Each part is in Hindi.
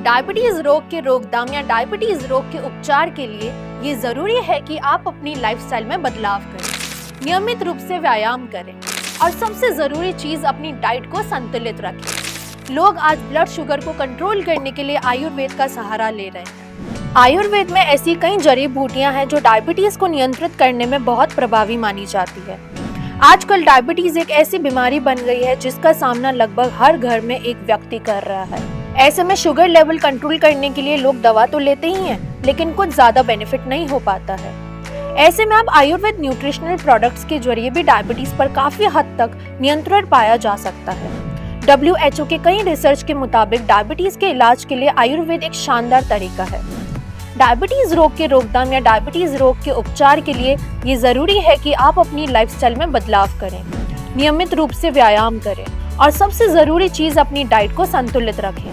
डायबिटीज रोग के रोकथाम या डायबिटीज रोग के उपचार के लिए ये जरूरी है कि आप अपनी लाइफस्टाइल में बदलाव करें, नियमित रूप से व्यायाम करें और सबसे जरूरी चीज अपनी डाइट को संतुलित रखें। लोग आज ब्लड शुगर को कंट्रोल करने के लिए आयुर्वेद का सहारा ले रहे हैं। आयुर्वेद में ऐसी कई जड़ी बूटियां हैं जो डायबिटीज को नियंत्रित करने में बहुत प्रभावी मानी जाती है। आजकल डायबिटीज एक ऐसी बीमारी बन गई है जिसका सामना लगभग हर घर में एक व्यक्ति कर रहा है। ऐसे में शुगर लेवल कंट्रोल करने के लिए लोग दवा तो लेते ही हैं, लेकिन कुछ ज्यादा बेनिफिट नहीं हो पाता है। ऐसे में अब आयुर्वेद न्यूट्रिशनल प्रोडक्ट्स के जरिए भी डायबिटीज पर काफी हद तक नियंत्रण पाया जा सकता है। WHO के कई रिसर्च के मुताबिक डायबिटीज के इलाज के लिए आयुर्वेद एक शानदार तरीका है। डायबिटीज रोग के रोकथाम या डायबिटीज रोग के उपचार के लिए ये जरूरी है कि आप अपनी लाइफस्टाइल में बदलाव करें, नियमित रूप से व्यायाम करें और सबसे जरूरी चीज अपनी डाइट को संतुलित रखें।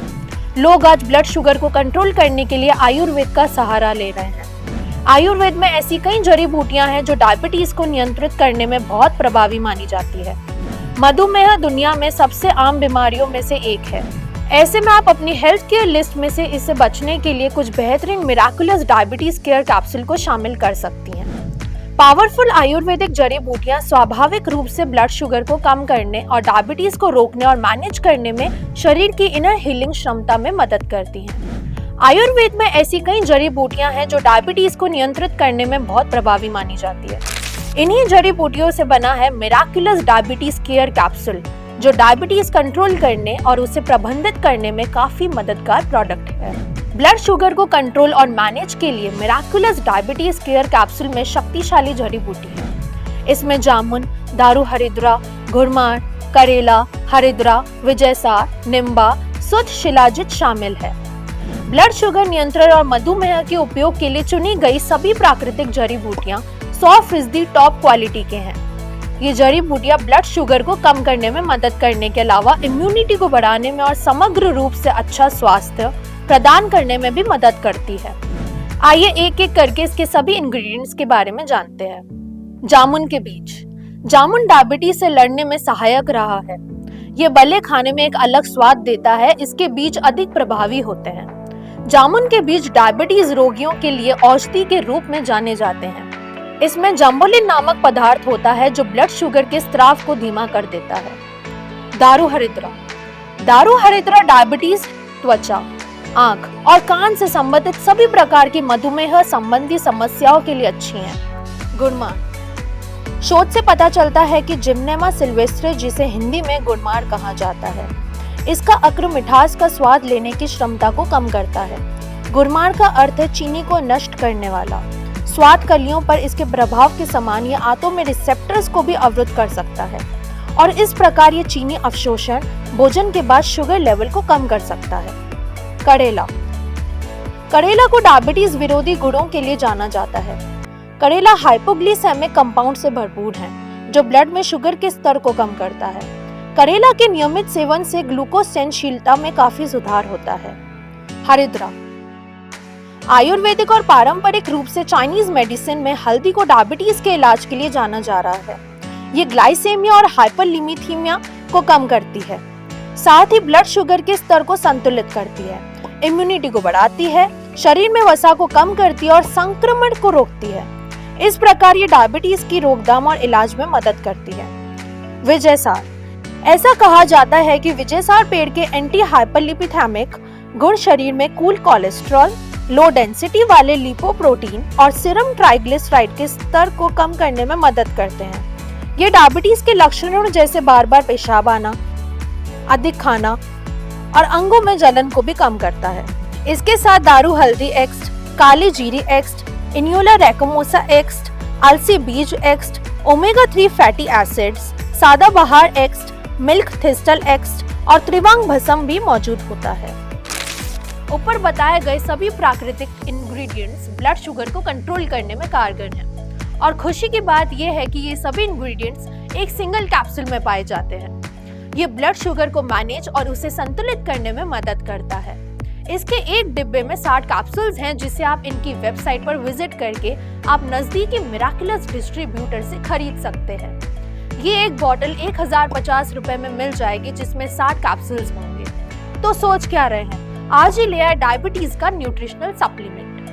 लोग आज ब्लड शुगर को कंट्रोल करने के लिए आयुर्वेद का सहारा ले रहे हैं। आयुर्वेद में ऐसी कई जड़ी बूटियां हैं जो डायबिटीज को नियंत्रित करने में बहुत प्रभावी मानी जाती है। मधुमेह दुनिया में सबसे आम बीमारियों में से एक है। ऐसे में आप अपनी हेल्थ केयर लिस्ट में से इससे बचने के लिए कुछ बेहतरीन मिराकुलस डायबिटीज केयर कैप्सूल को शामिल कर सकती हैं। पावरफुल आयुर्वेदिक जड़ी बूटियां स्वाभाविक रूप से ब्लड शुगर को कम करने और डायबिटीज को रोकने और मैनेज करने में शरीर की इनर हीलिंग क्षमता में मदद करती हैं। आयुर्वेद में ऐसी कई जड़ी बूटियां हैं जो डायबिटीज को नियंत्रित करने में बहुत प्रभावी मानी जाती है। इन्हीं जड़ी बूटियों से बना है मिराकुलस डायबिटीज केयर कैप्सूल, जो डायबिटीज कंट्रोल करने और उसे प्रबंधित करने में काफी मददगार प्रोडक्ट है। ब्लड शुगर को कंट्रोल और मैनेज के लिए मिराकुलस डायबिटीज केयर कैप्सूल में शक्तिशाली जड़ी बूटी है। इसमें जामुन, दारू हरिद्रा, घुड़मार, करेला, हरिद्रा, विजयसार, निम्बा, शुद्ध शिलाजित शामिल है। ब्लड शुगर नियंत्रण और मधुमेह के उपयोग के लिए चुनी गई सभी प्राकृतिक जड़ी बूटियां 100% टॉप क्वालिटी के हैं। ये जड़ी बूटियां ब्लड शुगर को कम करने में मदद करने के अलावा इम्यूनिटी को बढ़ाने में और समग्र रूप से अच्छा स्वास्थ्य प्रदान करने में भी मदद करती है। आइए एक एक करके इसके सभी इंग्रेडिएंट्स के बारे में जानते हैं। जामुन के बीज। जामुन डायबिटीज से लड़ने में सहायक रहा है। ये बले खाने में एक अलग स्वाद देता है। इसके बीज अधिक प्रभावी होते हैं। जामुन के बीज डायबिटीज रोगियों के लिए औषधि के रूप में जाने जाते हैं। इसमें जम्बोलिन नामक पदार्थ होता है जो ब्लड शुगर के स्राव को धीमा कर देता है। दारू हरिद्रा। दारू हरिद्रा डायबिटीज, त्वचा, आंख और कान से संबंधित सभी प्रकार की मधुमेह संबंधी समस्याओं के लिए अच्छी हैं। गुड़मार। शोध से पता चलता है कि जिम्नेमा सिल्वेस्ट्रे, जिसे हिंदी में गुड़मार कहा जाता है, इसका अक्र मिठास का स्वाद लेने की क्षमता को कम करता है। गुड़मार का अर्थ है चीनी को नष्ट करने वाला। स्वाद कलियों पर इसके प्रभाव के समान ये आंतों में रिसेप्टर्स को भी अवरुद्ध कर सकता है और इस प्रकार ये चीनी अवशोषण भोजन के बाद शुगर लेवल को कम कर सकता है। करेला। करेला को डायबिटीज विरोधी गुणों के लिए जाना जाता है। करेला हाइपोग्लिसेमिक कंपाउंड से भरपूर है जो ब्लड में शुगर के स्तर को कम करता है। करेला के नियमित सेवन से ग्लूकोज सहनशीलता में काफी सुधार होता है। हरिद्रा। आयुर्वेदिक और पारंपरिक रूप से चाइनीज मेडिसिन में हल्दी को डायबिटीज के इलाज के लिए जाना जा रहा है। ये ग्लाइसेमिया और हाइपरलिमिथीमिया को कम करती है, साथ ही ब्लड शुगर के स्तर को संतुलित करती है, इम्यूनिटी को बढ़ाती है, शरीर में वसा को कम करती है और संक्रमण को रोकती है। इस प्रकार ये डायबिटीज की रोकथाम और इलाज में मदद करती है। विजयसार। ऐसा कहा जाता है कि विजयसार पेड़ के एंटी हाइपरलिपिथेमिक गुण शरीर में कूल कोलेस्ट्रॉल, लो डेंसिटी वाले लिपोप्रोटीन और सीरम ट्राइग्लिसराइड के स्तर को कम करने में मदद करते हैं। ये डायबिटीज के लक्षणों जैसे बार बार पेशाब आना, अधिक खाना और अंगों में जलन को भी कम करता है। इसके साथ दारू हल्दी एक्स्ट, काली जीरी एक्स्ट, इन्यूला रेकोमोसा एक्स्ट, अलसी बीज एक्स्ट, ओमेगा 3 फैटी एसिड्स, सादा बहार एक्स्ट, मिल्क थिस्टल एक्स्ट और त्रिवांग भस्म भी मौजूद होता है। ऊपर बताए गए सभी प्राकृतिक इंग्रेडिएंट्स ब्लड शुगर को कंट्रोल करने में कारगर हैं और खुशी की बात यह है कि ये सभी इंग्रेडिएंट्स एक सिंगल कैप्सूल में पाए जाते हैं। ये ब्लड शुगर को मैनेज और उसे संतुलित करने में मदद करता है। इसके एक डिब्बे में 60 कैप्सूल्स हैं जिसे आप इनकी वेबसाइट पर विजिट करके आप नजदीकी मिराकुलस डिस्ट्रीब्यूटर से खरीद सकते हैं। ये एक बॉटल 1050 रुपए में मिल जाएगी जिसमें 60 कैप्सूल्स होंगे। तो सोच क्या रहे हैं, आज ही ले आए डायबिटीज का न्यूट्रिशनल सप्लीमेंट।